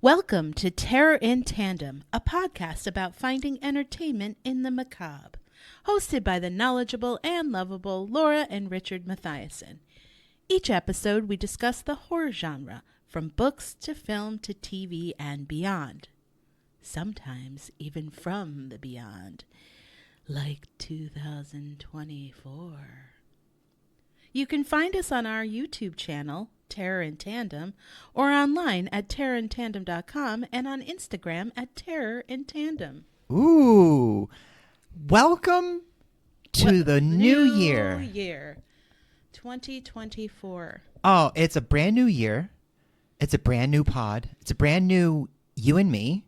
Welcome to Terror in Tandem, a podcast about finding entertainment in the macabre, hosted by the knowledgeable and lovable Laura and Richard Mathiasen. Each episode we discuss the horror genre, from books to film to TV and beyond. Sometimes even from the beyond, like 2024. You can find us on our YouTube channel, Terror in Tandem, or online at terrorintandem.com and on Instagram at Terror in Tandem. Ooh, welcome to the new year. 2024. Oh, it's a brand new year. It's a brand new pod. It's a brand new you and me.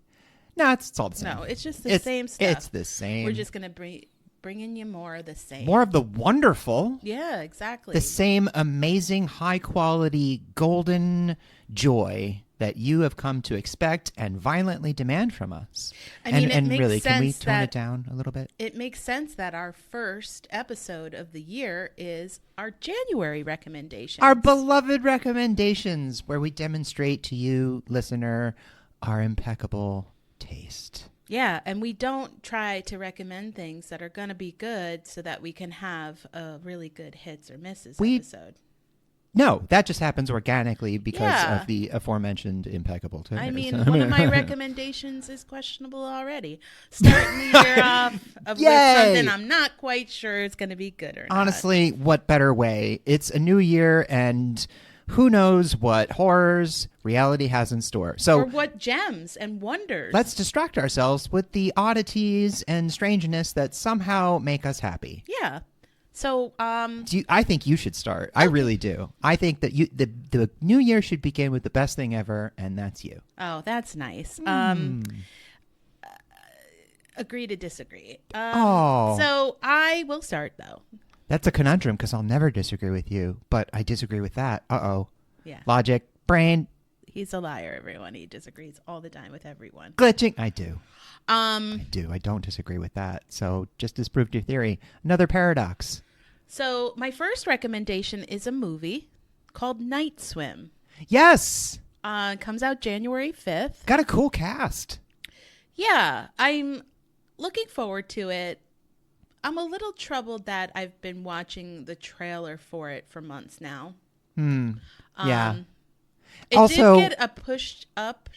No, it's all the same. No, it's just the same stuff. It's the same. We're just going to bringing you more of the same. More of the wonderful. Yeah, exactly. The same amazing, high-quality, golden joy that you have come to expect and violently demand from us. I mean, and it makes really, sense can we tone it down a little bit? It makes sense that our first episode of the year is our January recommendations. Our beloved recommendations, where we demonstrate to you, listener, our impeccable taste. Yeah, and we don't try to recommend things that are going to be good so that we can have a really good hits or misses episode. No, that just happens organically because of the aforementioned impeccable taste. I mean, one of my recommendations is questionable already. Starting the year off with something I'm not quite sure it's going to be good or not. Honestly, what better way? It's a new year and who knows what horrors reality has in store. So, or what gems and wonders. Let's distract ourselves with the oddities and strangeness that somehow make us happy. Yeah. So, I think you should start. Okay. I really do. I think that the new year should begin with the best thing ever, and that's you. Oh, that's nice. Agree to disagree. So I will start, though. That's a conundrum because I'll never disagree with you, but I disagree with that. Uh-oh. Yeah. Logic, brain. He's a liar, everyone. He disagrees all the time with everyone. Glitching. I do. I do. I don't disagree with that. So just disproved your theory. Another paradox. So my first recommendation is a movie called Night Swim. Yes. Comes out January 5th. Got a cool cast. Yeah. I'm looking forward to it. I'm a little troubled that I've been watching the trailer for it for months now. Yeah. It also did get a pushed up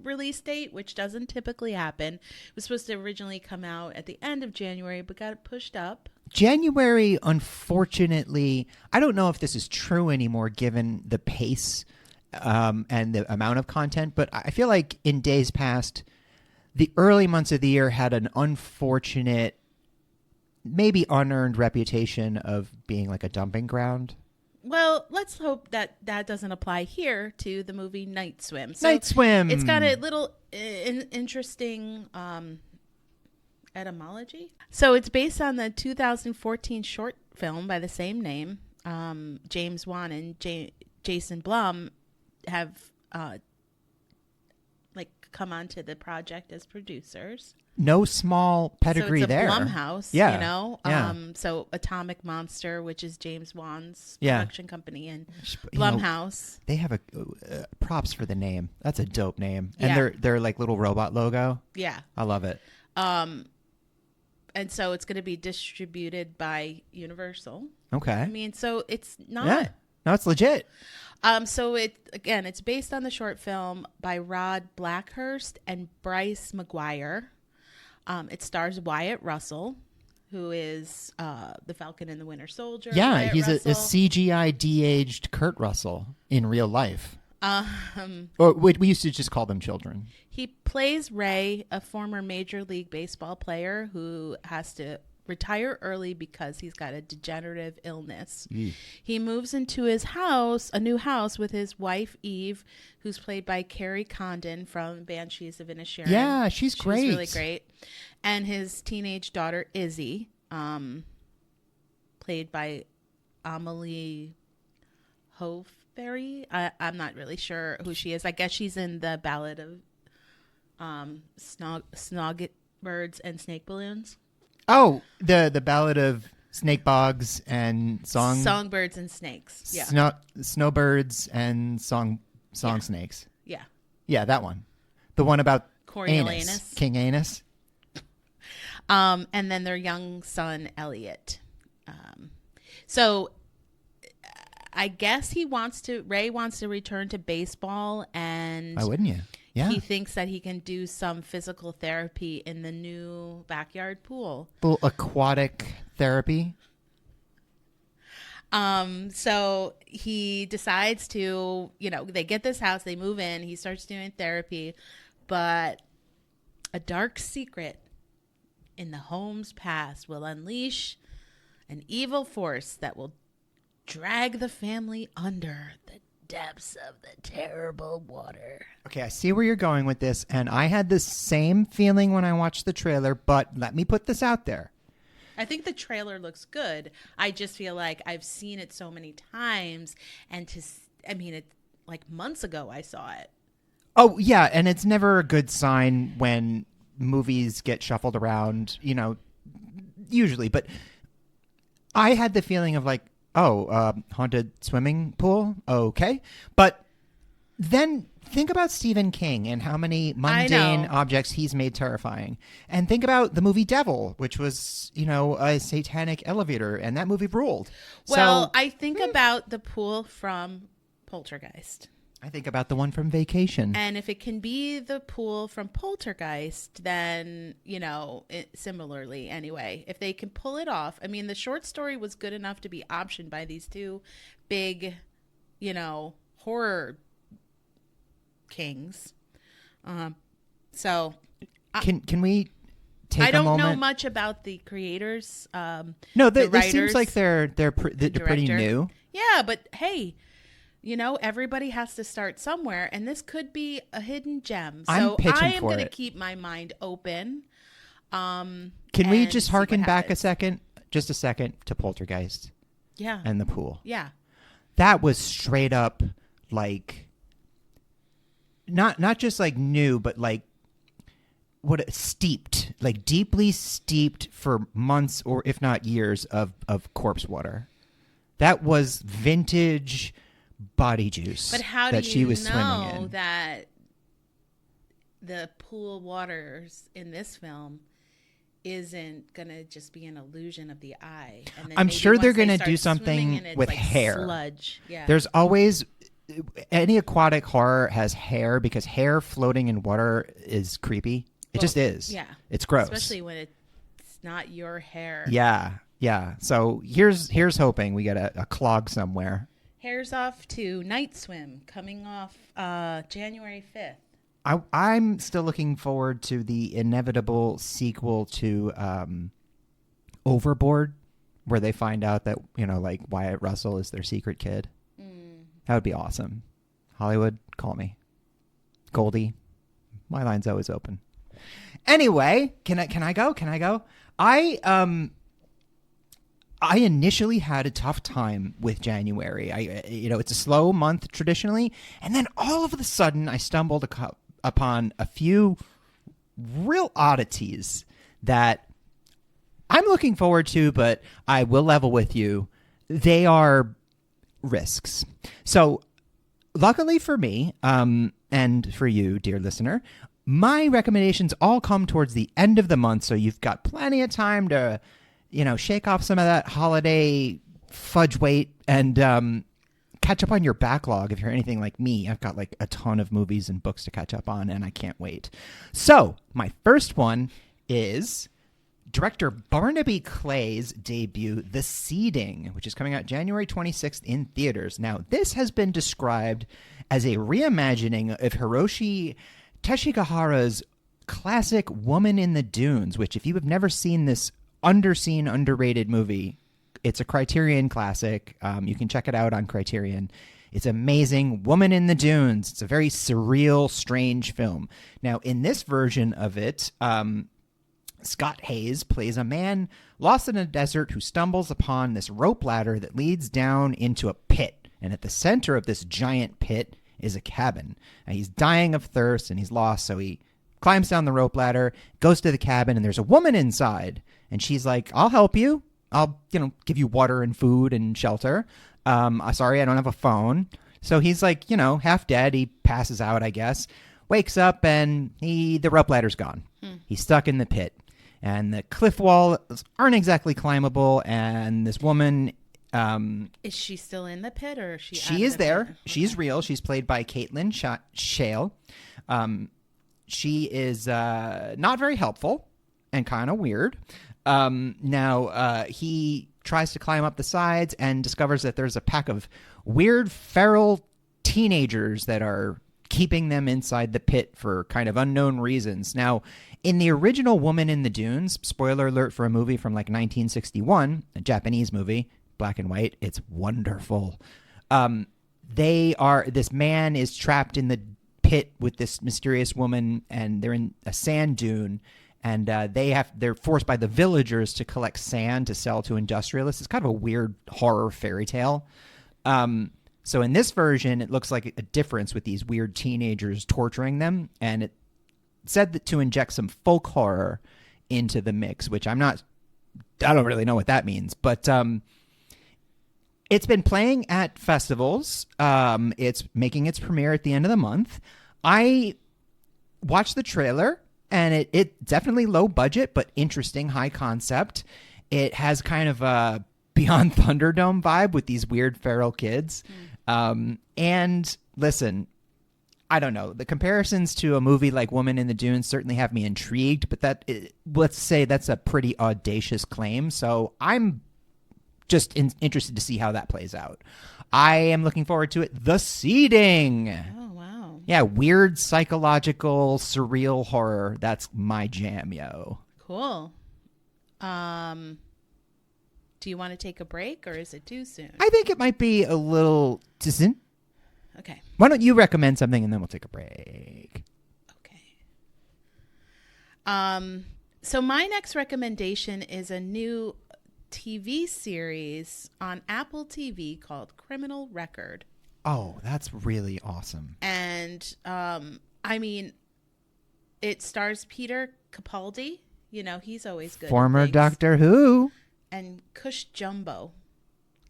release date, which doesn't typically happen. It was supposed to originally come out at the end of January, but got pushed up. January, unfortunately, I don't know if this is true anymore given the pace and the amount of content, but I feel like in days past, the early months of the year had an unfortunate, maybe unearned reputation of being like a dumping ground. Well, let's hope that that doesn't apply here to the movie Night Swim. So Night Swim. It's got a little interesting etymology. So it's based on the 2014 short film by the same name. James Wan and Jason Blum have come onto the project as producers. No small pedigree so it's a there. Blumhouse, yeah. you know. Yeah. So Atomic Monster, which is James Wan's Yeah. production company, and Blumhouse. They have a props for the name. That's a dope name. Yeah. And they're like little robot logo. Yeah. I love it. And so it's going to be distributed by Universal. Okay. I mean, so it's not. Yeah. No, it's legit. So it's based on the short film by Rod Blackhurst and Bryce McGuire. It stars Wyatt Russell, who is the Falcon and the Winter Soldier. Yeah, Wyatt he's a Russell. CGI de-aged Kurt Russell in real life. Or we used to just call them children. He plays Ray, a former Major League Baseball player who has to retire early because he's got a degenerative illness. Eesh. He moves into his house, a new house, with his wife Eve, who's played by Carrie Condon from Banshees of Inisherin. Yeah, she's great. Really great. And his teenage daughter Izzy, played by Amelie Hofery. I'm not really sure who she is. I guess she's in the Ballad of Snoggebirds and Snake Balloons. Oh, the Ballad of Snake Bogs and Songbirds and Snakes. Yeah. Snowbirds and song snakes. Yeah. Yeah, that one. The one about Coriolanus. Anus, King Anus. And then their young son Elliot. So I guess Ray wants to return to baseball, and Why wouldn't you? Yeah. he thinks that he can do some physical therapy in the new backyard pool. Little aquatic therapy. So he decides to, they get this house, they move in, he starts doing therapy, but a dark secret in the home's past will unleash an evil force that will drag the family under the depths of the terrible water. Okay, I see where you're going with this, and I had the same feeling when I watched the trailer, but let me put this out there. I think the trailer looks good. I just feel like I've seen it so many times, and it's like months ago I saw it. Oh, yeah, and it's never a good sign when movies get shuffled around, usually, but I had the feeling of like, haunted swimming pool? Okay. But then think about Stephen King and how many mundane objects he's made terrifying. And think about the movie Devil, which was, a satanic elevator, and that movie ruled. Well, I think about the pool from Poltergeist. I think about the one from Vacation. And if it can be the pool from Poltergeist, then, similarly anyway, if they can pull it off. I mean, the short story was good enough to be optioned by these two big, horror kings. So can we take I don't a moment? know much about the creators. No, the this seems writers, like they're pretty new. Yeah, but hey, everybody has to start somewhere, and this could be a hidden gem. So I am going to keep my mind open. Can we just harken back a second to Poltergeist? Yeah. And the pool. Yeah. That was straight up like not just like new, but like steeped, like deeply steeped for months or if not years of corpse water. That was vintage body juice. But how that do she you was swimming know in. that the pool waters in this film isn't gonna just be an illusion of the eye? And then I'm maybe sure they're once they gonna start do swimming something in, it's with like hair. Sludge. Yeah. There's always any aquatic horror has hair because hair floating in water is creepy. It just is. Yeah. It's gross. Especially when it's not your hair. Yeah. Yeah. So here's hoping we get a clog somewhere. Hairs off to Night Swim coming off January 5th. I'm still looking forward to the inevitable sequel to Overboard, where they find out that, like Wyatt Russell is their secret kid. That would be awesome. Hollywood, call me. Goldie, my line's always open. Anyway, can I go? I initially had a tough time with January. It's a slow month traditionally, and then all of a sudden I stumbled upon a few real oddities that I'm looking forward to, but I will level with you. They are risks. So luckily for me, and for you, dear listener, my recommendations all come towards the end of the month, so you've got plenty of time to shake off some of that holiday fudge weight and catch up on your backlog. If you're anything like me, I've got like a ton of movies and books to catch up on, and I can't wait. So my first one is director Barnaby Clay's debut, The Seeding, which is coming out January 26th in theaters. Now, this has been described as a reimagining of Hiroshi Teshigahara's classic Woman in the Dunes, which if you have never seen this underseen, underrated movie. It's a Criterion classic. You can check it out on Criterion. It's amazing. Woman in the Dunes. It's a very surreal, strange film. Now, in this version of it, Scott Hayes plays a man lost in a desert who stumbles upon this rope ladder that leads down into a pit. And at the center of this giant pit is a cabin. And he's dying of thirst and he's lost, so he climbs down the rope ladder, goes to the cabin, and there's a woman inside. And she's like, I'll help you. I'll, give you water and food and shelter. Sorry, I don't have a phone. So he's like, half dead. He passes out, I guess. Wakes up and the rope ladder's gone. He's stuck in the pit. And the cliff walls aren't exactly climbable. And this woman... is she still in the pit or is she She is there. Okay. She's real. She's played by Caitlin Shale. She is not very helpful and kind of weird. Now, he tries to climb up the sides and discovers that there's a pack of weird feral teenagers that are keeping them inside the pit for kind of unknown reasons. Now, in the original Woman in the Dunes, spoiler alert for a movie from like 1961, a Japanese movie, black and white, it's wonderful. This man is trapped in the pit with this mysterious woman, and they're in a sand dune. And they're forced by the villagers to collect sand to sell to industrialists. It's kind of a weird horror fairy tale. So in this version, it looks like a difference with these weird teenagers torturing them. And it said that to inject some folk horror into the mix, which I don't really know what that means. But it's been playing at festivals. It's making its premiere at the end of the month. I watched the trailer. And it definitely low budget, but interesting, high concept. It has kind of a Beyond Thunderdome vibe with these weird feral kids. And listen, I don't know. The comparisons to a movie like Woman in the Dunes certainly have me intrigued, but let's say that's a pretty audacious claim. So I'm just interested to see how that plays out. I am looking forward to it. The Seeding. Oh, wow. Yeah, weird, psychological, surreal horror. That's my jam, yo. Cool. Do you want to take a break or is it too soon? I think it might be a little too soon. Okay. Why don't you recommend something and then we'll take a break? Okay. So my next recommendation is a new TV series on Apple TV called Criminal Record. Oh, that's really awesome. And, I mean, it stars Peter Capaldi. You know, he's always good. Former Doctor Who. And Cush Jumbo,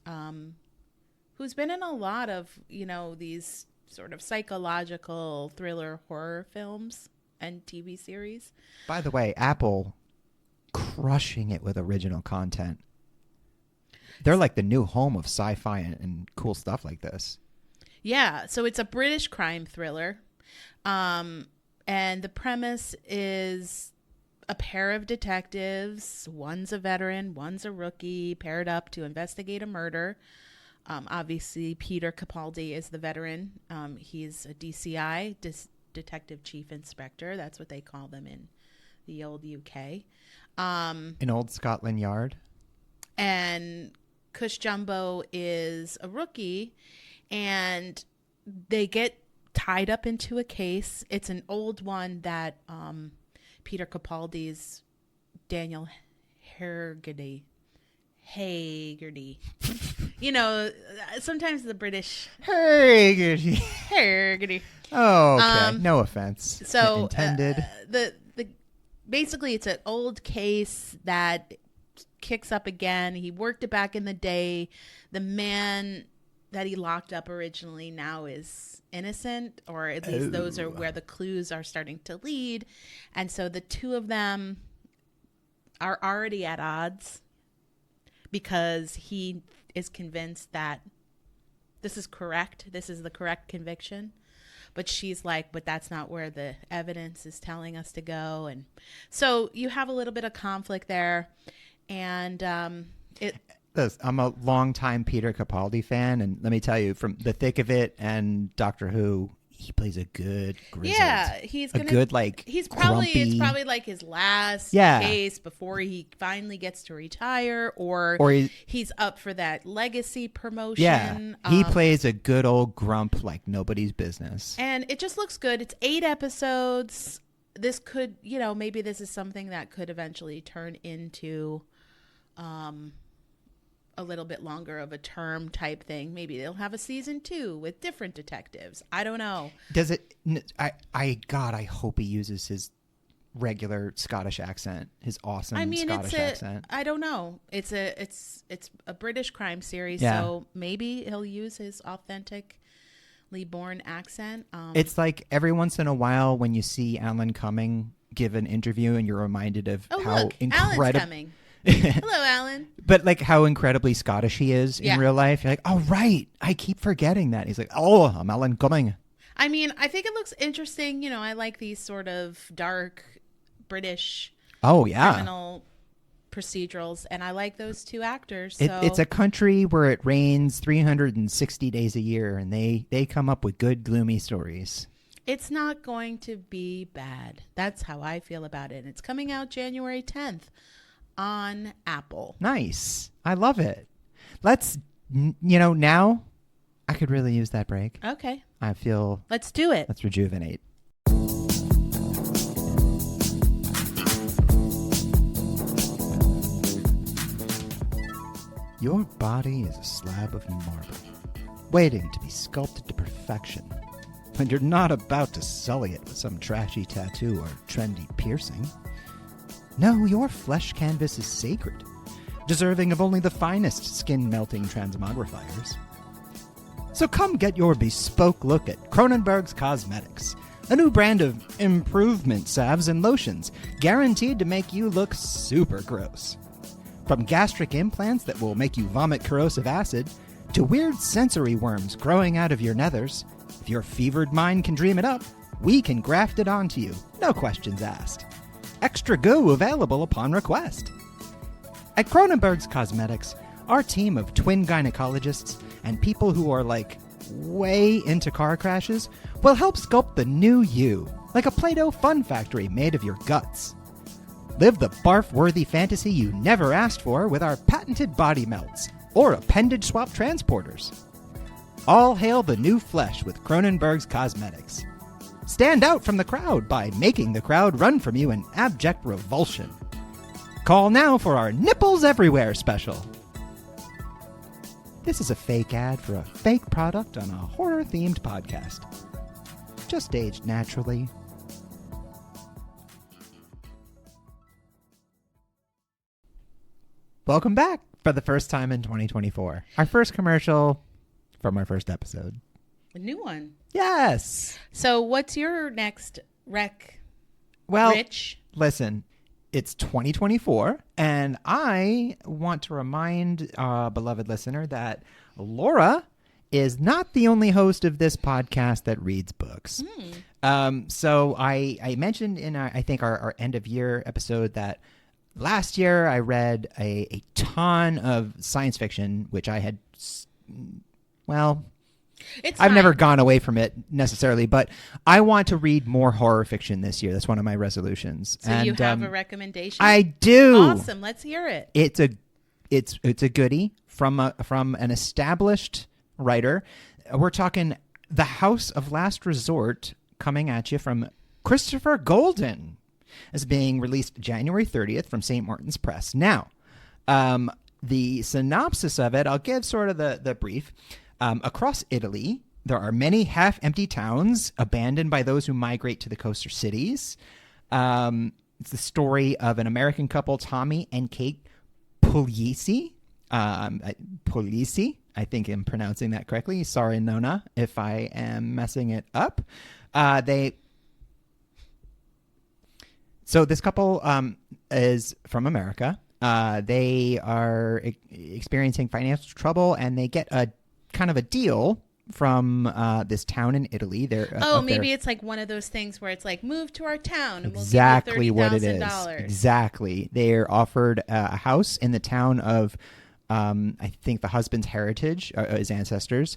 who's been in a lot of, these sort of psychological thriller horror films and TV series. By the way, Apple crushing it with original content. They're like the new home of sci-fi and cool stuff like this. Yeah, so it's a British crime thriller. And the premise is a pair of detectives, one's a veteran, one's a rookie, paired up to investigate a murder. Obviously, Peter Capaldi is the veteran. He's a DCI, Detective Chief Inspector. That's what they call them in the old UK. In old Scotland Yard. And Cush Jumbo is a rookie, and they get tied up into a case. It's an old one that Peter Capaldi's Daniel Haggerty. Sometimes the British Haggerty. Oh, okay. No offense. So intended. Basically it's an old case that kicks up again. He worked it back in the day. The man that he locked up originally now is innocent, or at least those are where the clues are starting to lead. And so the two of them are already at odds because he is convinced that this is correct. This is the correct conviction. But she's like, but that's not where the evidence is telling us to go. And so you have a little bit of conflict there. And I'm a longtime Peter Capaldi fan, and let me tell you, from The Thick of It and Doctor Who, he plays a good grizzled. Yeah, a good like he's probably grumpy, it's probably like his last case before he finally gets to retire, or he's up for that legacy promotion. Yeah, he plays a good old grump like nobody's business. And it just looks good. It's 8 episodes. This could, maybe this is something that could eventually turn into a little bit longer of a term type thing. Maybe they'll have a season 2 with different detectives. I don't know. Does it? I hope he uses his regular Scottish accent, his awesome Scottish accent. I don't know. It's a British crime series, so maybe he'll use his authentically born accent. It's like every once in a while when you see Alan Cumming give an interview and you're reminded of how incredible. Alan's coming. Hello, Alan. But like how incredibly Scottish he is in real life. You're like, oh, right. I keep forgetting that. He's like, oh, I'm Alan Cumming. I mean, I think it looks interesting. I like these sort of dark British criminal procedurals, and I like those 2 actors. So. It's a country where it rains 360 days a year, and they come up with good, gloomy stories. It's not going to be bad. That's how I feel about it. It's coming out January 10th. On Apple. Nice. I love it. Let's, now I could really use that break. Okay. I feel. Let's do it. Let's rejuvenate. Your body is a slab of marble, waiting to be sculpted to perfection. And you're not about to sully it with some trashy tattoo or trendy piercing. No, your flesh canvas is sacred, deserving of only the finest skin-melting transmogrifiers. So come get your bespoke look at Cronenberg's Cosmetics, a new brand of improvement salves and lotions guaranteed to make you look super gross. From gastric implants that will make you vomit corrosive acid, to weird sensory worms growing out of your nethers, if your fevered mind can dream it up, we can graft it onto you, no questions asked. Extra goo available upon request. At Cronenberg's Cosmetics, our team of twin gynecologists and people who are like way into car crashes will help sculpt the new you, like a Play-Doh fun factory made of your guts. Live the barf-worthy fantasy you never asked for with our patented body melts or appendage swap transporters. All hail the new flesh with Cronenberg's Cosmetics. Stand out from the crowd by making the crowd run from you in abject revulsion. Call now for our Nipples Everywhere special. This is a fake ad for a fake product on a horror-themed podcast. Just aged naturally. Welcome back for the first time in 2024. Our first commercial from our first episode. A new one. Yes. So what's your next rec? Well, Rich? Listen, it's 2024, and I want to remind our beloved listener that Laura is not the only host of this podcast that reads books. So I mentioned in our end of year episode that last year I read a ton of science fiction, which I had, I've never gone away from it necessarily, but I want to read more horror fiction this year. That's one of my resolutions. So you have a recommendation? I do. Awesome. Let's hear it. It's a goodie from an established writer. We're talking The House of Last Resort, coming at you from Christopher Golden. It's being released January 30th from St. Martin's Press. Now, the synopsis of it, I'll give sort of the brief. Across Italy, there are many half-empty towns abandoned by those who migrate to the coastal cities. It's the story of an American couple, Tommy and Kate Puglisi. Puglisi, I think I'm pronouncing that correctly. Sorry, Nona, if I am messing it up. So this couple is from America. They are experiencing financial trouble, and they get a kind of a deal from this town in Italy. Maybe it's like one of those things where it's like, move to our town and exactly we'll give you $30,000. What it is. Exactly. They're offered a house in the town of, I think, the husband's heritage, his ancestors.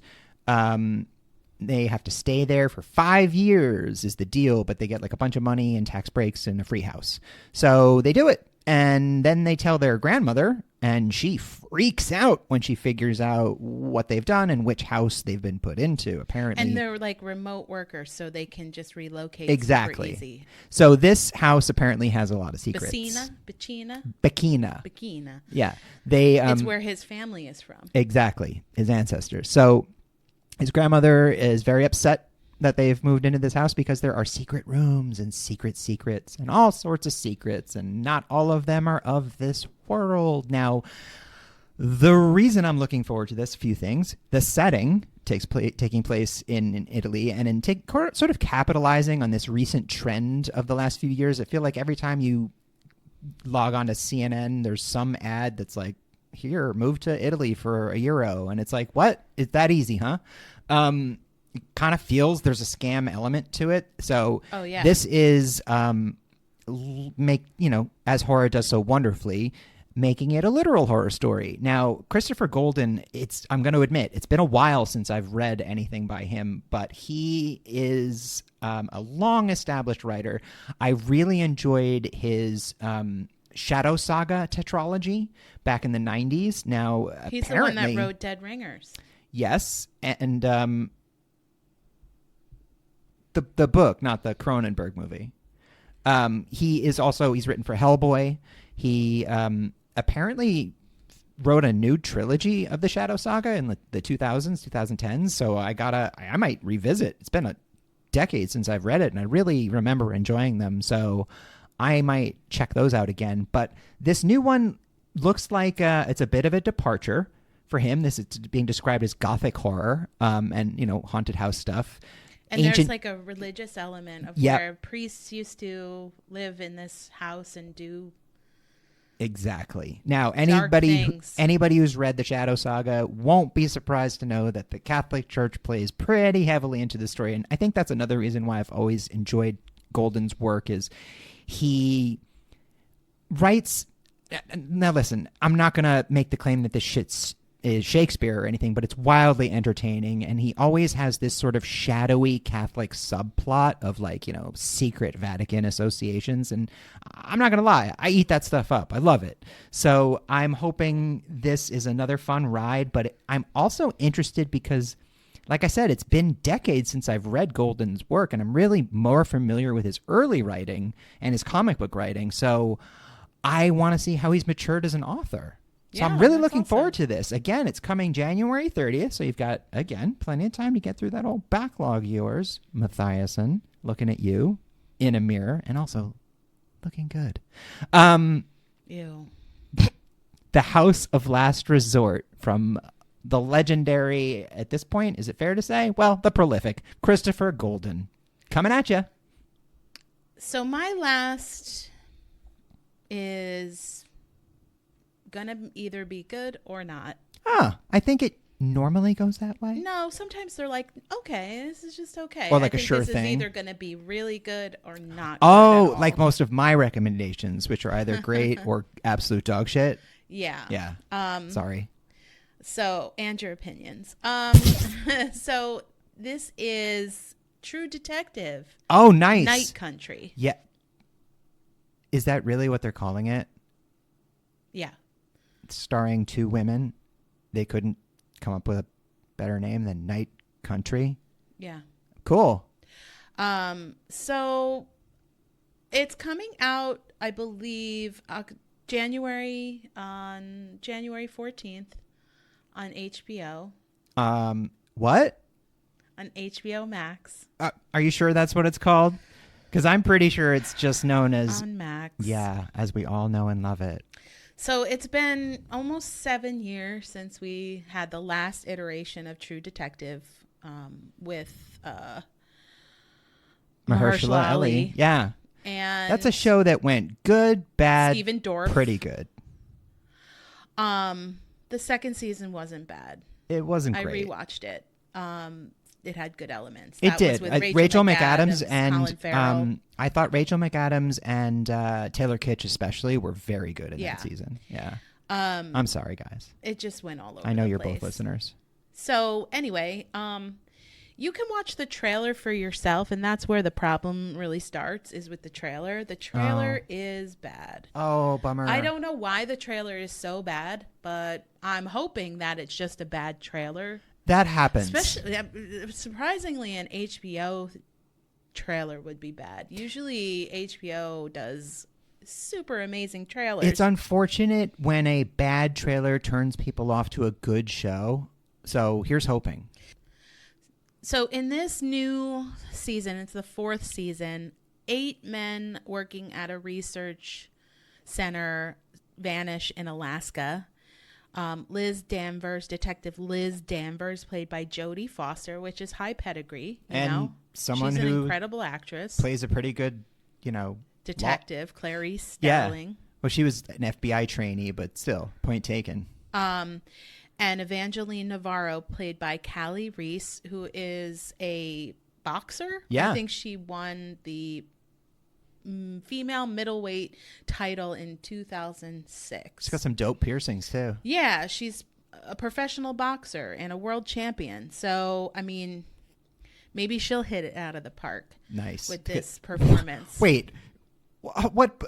They have to stay there for 5 years is the deal, but they get like a bunch of money and tax breaks and a free house. So they do it. And then they tell their grandmother, and she freaks out when she figures out what they've done and which house they've been put into, apparently. And they're like remote workers, so they can just relocate exactly. super easy. So this house apparently has a lot of secrets. Bikina. Yeah. It's where his family is from. Exactly. His ancestors. So his grandmother is very upset that they've moved into this house because there are secret rooms and secrets and all sorts of secrets, and not all of them are of this world. Now, the reason I'm looking forward to this, few things. The setting taking place in Italy, and in sort of capitalizing on this recent trend of the last few years. I feel like every time you log on to CNN, there's some ad that's like, here, move to Italy for €1. And it's like, what? It's that easy, huh? It kind of feels there's a scam element to it. So this is as horror does so wonderfully, making it a literal horror story. Now, Christopher Golden, I'm going to admit, it's been a while since I've read anything by him, but he is a long-established writer. I really enjoyed his Shadow Saga tetralogy back in the 90s. Now, he's the one that wrote Dead Ringers. Yes, and the book, not the Cronenberg movie. He's written for Hellboy. He apparently wrote a new trilogy of the Shadow Saga in the 2000s, 2010s. So I might revisit. It's been a decade since I've read it, and I really remember enjoying them. So I might check those out again. But this new one looks like it's a bit of a departure for him. This is being described as gothic horror, and haunted house stuff. And there's like a religious element of where priests used to live in this house and do exactly. Now, anybody who's read the Shadow Saga won't be surprised to know that the Catholic Church plays pretty heavily into the story, and I think that's another reason why I've always enjoyed Golden's work is he writes. Now, listen, I'm not gonna make the claim that this shit's is Shakespeare or anything, but it's wildly entertaining, and he always has this sort of shadowy Catholic subplot of secret Vatican associations, and I'm not gonna lie, I eat that stuff up. I love it. So I'm hoping this is another fun ride, but I'm also interested because, like I said, it's been decades since I've read Golden's work, and I'm really more familiar with his early writing and his comic book writing, so I want to see how he's matured as an author. So I'm really looking forward to this. Again, it's coming January 30th, so you've got, again, plenty of time to get through that old backlog of yours, Mathiasen, looking at you in a mirror and also looking good. Ew. The House of Last Resort from the legendary, at this point, is it fair to say? Well, the prolific Christopher Golden. Coming at you. So my last is gonna either be good or not. I think it normally goes that way. No, sometimes they're like, okay, this is just okay. Or like a sure thing. This is either gonna be really good or not. Oh, like most of my recommendations, which are either great or absolute dog shit. Yeah. Yeah. Sorry. So, and your opinions. So this is True Detective. Oh, nice. Night Country. Yeah. Is that really what they're calling it? Yeah. Starring 2 women. They couldn't come up with a better name than Night Country. Yeah. Cool. So it's coming out, I believe, January 14th on HBO. What? On HBO Max. Are you sure that's what it's called? Because I'm pretty sure it's just known as on Max. Yeah, as we all know and love it. So it's been almost 7 years since we had the last iteration of True Detective with Mahershala Ali. Yeah. And that's a show that went good, bad, Stephen Dorff. Pretty good. The second season wasn't bad. It wasn't great. I rewatched it. It had good elements. It did. Was with Rachel McAdams and Colin Farrell. I thought Rachel McAdams and Taylor Kitsch especially were very good in that season. Yeah. I'm sorry, guys. It just went all over. I know the you're place. both listeners. So anyway, You can watch the trailer for yourself, and that's where the problem really starts, is with the trailer. The trailer is bad. Oh, bummer. I don't know why the trailer is so bad, but I'm hoping that it's just a bad trailer. That happens. Especially, surprisingly, an HBO trailer would be bad. Usually HBO does super amazing trailers. It's unfortunate when a bad trailer turns people off to a good show. So here's hoping. So in this new season, it's the 4th season, 8 men working at a research center vanish in Alaska. Detective Liz Danvers, played by Jodie Foster, which is high pedigree. Someone She's an who incredible actress. plays a pretty good, Detective, Clarice Starling. Yeah. Well, she was an FBI trainee, but still, point taken. And Evangeline Navarro, played by Callie Reese, who is a boxer. Yeah. I think she won the female middleweight title in 2006. She's got some dope piercings, too. Yeah, she's a professional boxer and a world champion. So, I mean, maybe she'll hit it out of the park. Nice. With this performance. Wait, what?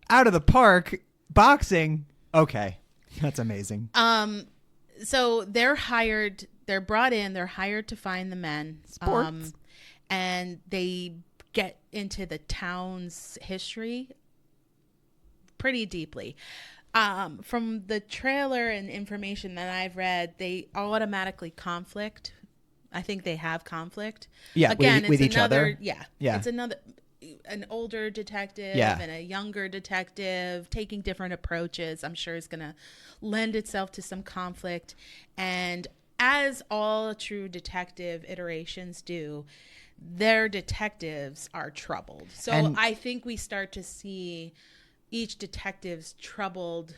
Out of the park? Boxing? Okay. That's amazing. So they're brought in, they're hired to find the men. Sports. And they get into the town's history pretty deeply. From the trailer and information that I've read, they automatically conflict. I think they have conflict. Yeah, again, with it's each other. Yeah. Yeah. It's an older detective and a younger detective taking different approaches. I'm sure is going to lend itself to some conflict. And as all true detective iterations do, their detectives are troubled. So I think we start to see each detective's troubled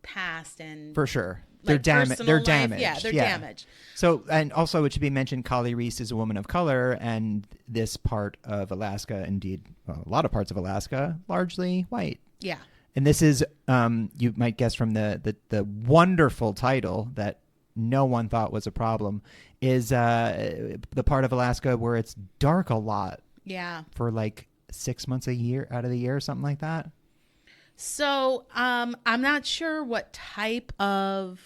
past and for sure. Like They're life. damaged. Yeah, they're damaged. So, and also it should be mentioned, Callie Reese is a woman of color, and this part of Alaska, indeed, well, a lot of parts of Alaska, largely white. Yeah. And this is, you might guess from the wonderful title that no one thought was a problem, is the part of Alaska where it's dark a lot. Yeah. For like 6 months a year out of the year, something like that. So I'm not sure what type of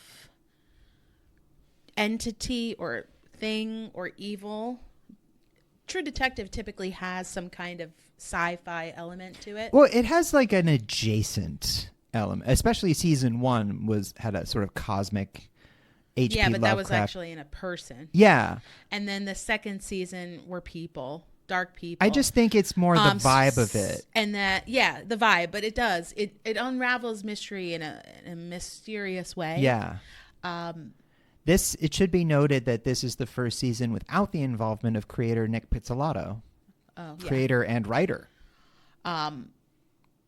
entity or thing or evil. True Detective typically has some kind of sci-fi element to it. Well, it has like an adjacent element, especially season 1 had a sort of cosmic H.P. Yeah, but that was Lovecraft. actually in a person. Yeah. And then the second season were people. Dark people. I just think it's more the vibe of it. And that, yeah, the vibe, but it does. It unravels mystery in a mysterious way. Yeah. It should be noted that this is the first season without the involvement of creator Nick Pizzolatto. Creator and writer.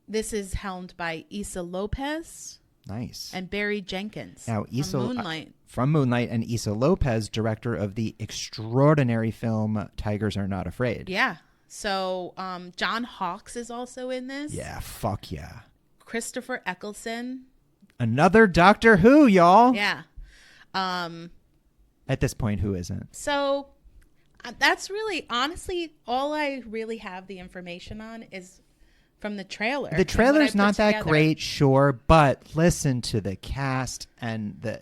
This is helmed by Issa Lopez. Nice. And Barry Jenkins. Now, Issa, from Moonlight. From Moonlight, and Issa Lopez, director of the extraordinary film Tigers Are Not Afraid. Yeah. So John Hawkes is also in this. Yeah, fuck yeah. Christopher Eccleston. Another Doctor Who, y'all. Yeah. At this point, who isn't? So that's really, honestly, all I really have the information on is from the trailer. The trailer's not that great, sure, but listen to the cast and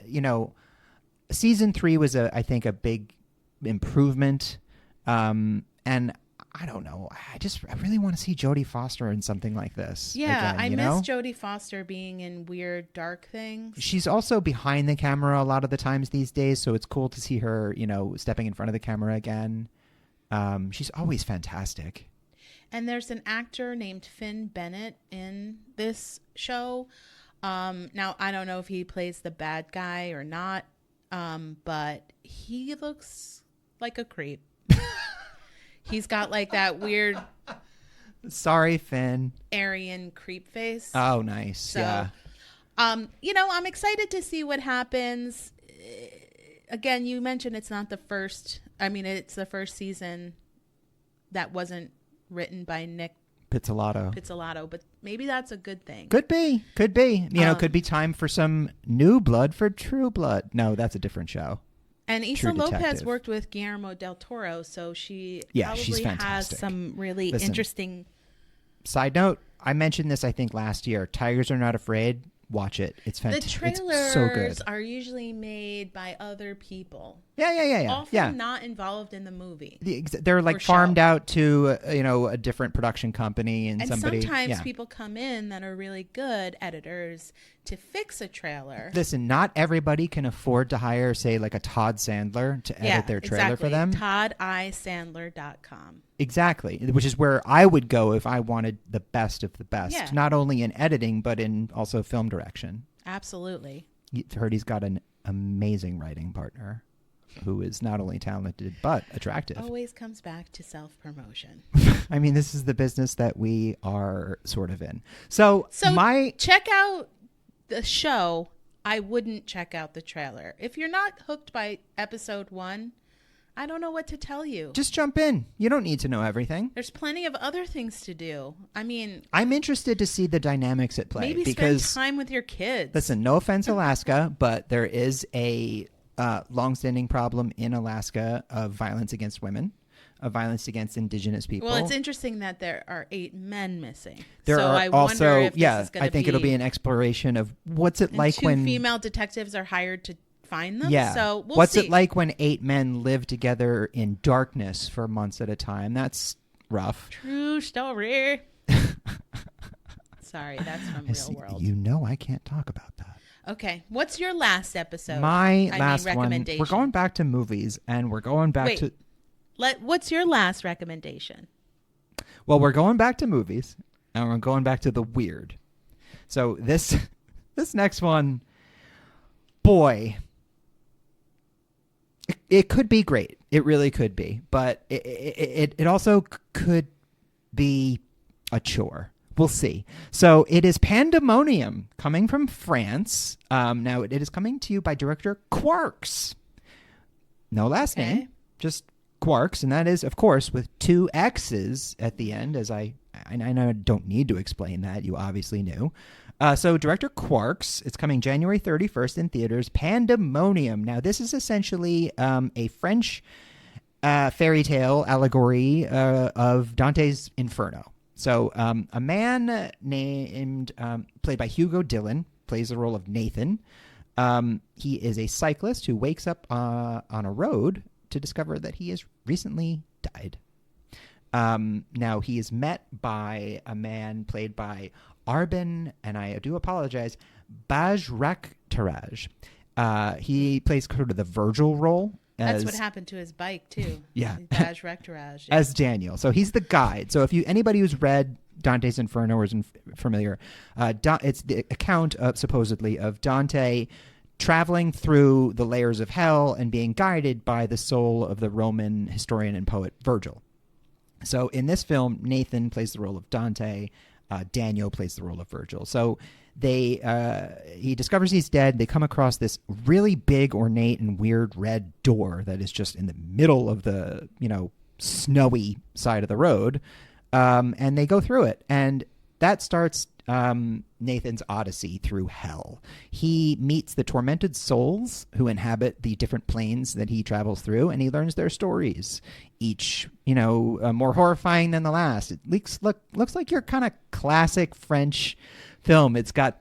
season 3 was I think a big improvement. And I don't know. I really want to see Jodie Foster in something like this. Yeah, again, I miss Jodie Foster being in weird, dark things. She's also behind the camera a lot of the times these days, so it's cool to see her, stepping in front of the camera again. She's always fantastic. And there's an actor named Finn Bennett in this show. Now, I don't know if he plays the bad guy or not, but he looks like a creep. He's got like that weird... Sorry, Finn. Aryan creep face. Oh, nice. So, yeah. I'm excited to see what happens. Again, you mentioned it's not the first... it's the first season that wasn't written by Nick Pizzolatto, but maybe that's a good thing. Could be. Could be time for some new blood for True Blood. No, that's a different show. And Issa true Lopez detective. worked with Guillermo del Toro, so she she's probably has fantastic. some really Listen, interesting. Side note, I mentioned this I think last year. Tigers Are Not Afraid. Watch it. It's The fantastic. trailers It's so good. are usually made by other people. Yeah. Often not involved in the movie. They're like or farmed show. out to a different production company, and somebody. Sometimes people come in that are really good editors to fix a trailer. Listen, not everybody can afford to hire, say, like a Todd Sandler to edit their trailer for them. ToddISandler.com. Exactly, which is where I would go if I wanted the best of the best, Yeah. not only in editing but in also film direction. Absolutely. You heard he's got an amazing writing partner who is not only talented but attractive. Always comes back to self-promotion. I mean, this is the business that we are sort of in. So check out the show. I wouldn't check out the trailer. If you're not hooked by episode 1, I don't know what to tell you. just jump in. You don't need to know everything. There's plenty of other things to do. I mean, I'm interested to see the dynamics at play. maybe because, spend time with your kids. listen, no offense, Alaska, but there is a longstanding problem in Alaska of violence against women, of violence against indigenous people. Well, it's interesting that there are 8 men missing. There so are I also, wonder if this is going to I think it'll be an exploration of what's it like 2 when female detectives are hired to find them. Yeah. So we'll What's see. it like when 8 men live together in darkness for months at a time? That's rough. True story. Sorry, that's from Real World. You know I can't talk about that. Okay, what's your last episode? Last one. recommendation. We're going back to movies, and we're going back Wait. to. What's your last recommendation? Well, we're going back to movies, and we're going back to the weird. So this next one, boy, it could be great. It really could be, but it also could be a chore. We'll see. So it is Pandemonium, coming from France. Now it is coming to you by director Quarks. No last name, just Quarks, and that is, of course, with 2 X's at the end. As I know I don't need to explain that. You obviously knew. So director Quarks, it's coming January 31st in theaters. Pandemonium. Now this is essentially a French fairy tale allegory of Dante's Inferno. So a man named, played by Hugo Dillon, plays the role of Nathan. He is a cyclist who wakes up on a road to discover that he has recently died. Now he is met by a man played by Arben, and I do apologize, Bajraktaraj. He plays sort of the Virgil role. That's what happened to his bike too. Yeah. Bajraktaraj. As Daniel. So he's the guide. So if anybody who's read Dante's Inferno or is familiar, it's the account supposedly of Dante traveling through the layers of hell and being guided by the soul of the Roman historian and poet Virgil. So in this film, Nathan plays the role of Dante. Daniel plays the role of Virgil. So he discovers he's dead. They come across this really big, ornate, and weird red door that is just in the middle of the, snowy side of the road. And they go through it. And that starts Nathan's odyssey through hell. He meets the tormented souls who inhabit the different planes that he travels through, and he learns their stories, each, more horrifying than the last. It looks like your kind of classic French film. It's got,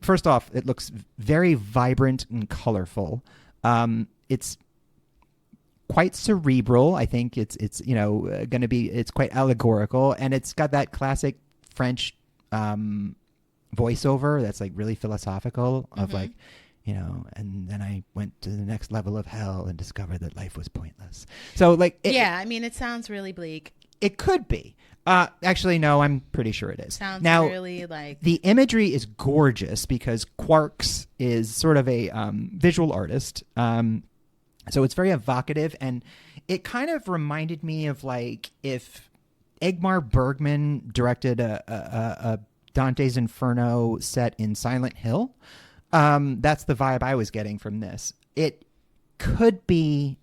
first off, it looks very vibrant and colorful. It's quite cerebral. I think it's going to be, it's quite allegorical, and it's got that classic French voiceover that's like really philosophical of like, and then I went to the next level of hell and discovered that life was pointless. So like, it sounds really bleak. It could be. Actually, no, I'm pretty sure it is. Sounds now, really like... The imagery is gorgeous because Quarks is sort of a visual artist. So it's very evocative, and it kind of reminded me of like if Ingmar Bergman directed a Dante's Inferno set in Silent Hill. That's the vibe I was getting from this. It could be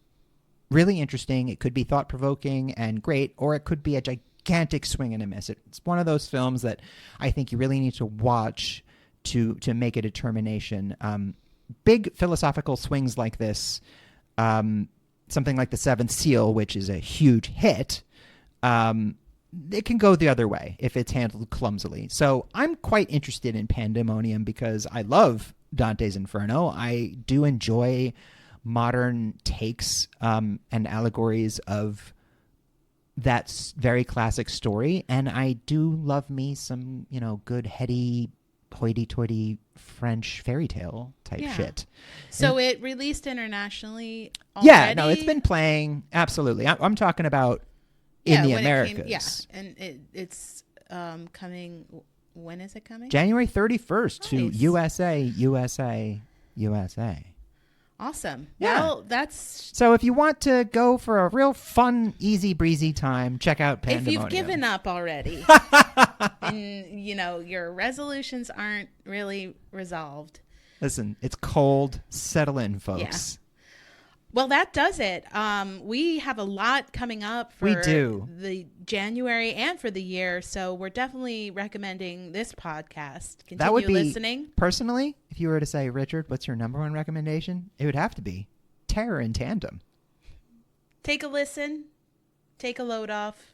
really interesting. It could be thought-provoking and great, or it could be a gigantic swing and a miss. It's one of those films that I think you really need to watch to make a determination. Big philosophical swings like this something like The Seventh Seal, which is a huge hit, it can go the other way if it's handled clumsily. So I'm quite interested in Pandemonium because I love Dante's Inferno. I do enjoy modern takes and allegories of that very classic story, and I do love me some, good heady, hoity-toity French fairy tale type shit. So it released internationally already? Yeah, no, it's been playing. Absolutely. I'm talking about in the Americas. And it's coming. When is it coming? January 31st to USA. Awesome. Yeah. Well, that's... So if you want to go for a real fun, easy breezy time, check out Pandemonium. If you've given up already and, your resolutions aren't really resolved. Listen, it's cold. Settle in, folks. Yeah. Well, that does it. We have a lot coming up for the January and for the year, so we're definitely recommending this podcast. Continue that would be, listening. Personally, if you were to say, Richard, what's your number one recommendation? It would have to be Terror in Tandem. Take a listen. Take a load off.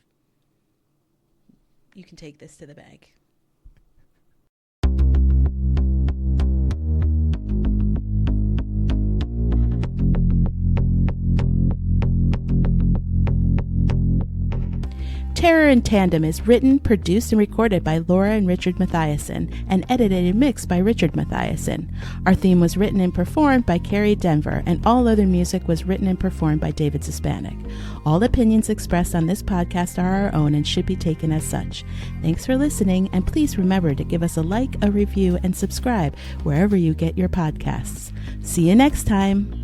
You can take this to the bank. Terror in Tandem is written, produced, and recorded by Laura and Richard Mathiasen, and edited and mixed by Richard Mathiasen. Our theme was written and performed by Carrie Denver, and all other music was written and performed by David Hispanic. All opinions expressed on this podcast are our own and should be taken as such. Thanks for listening, and please remember to give us a like, a review, and subscribe wherever you get your podcasts. See you next time.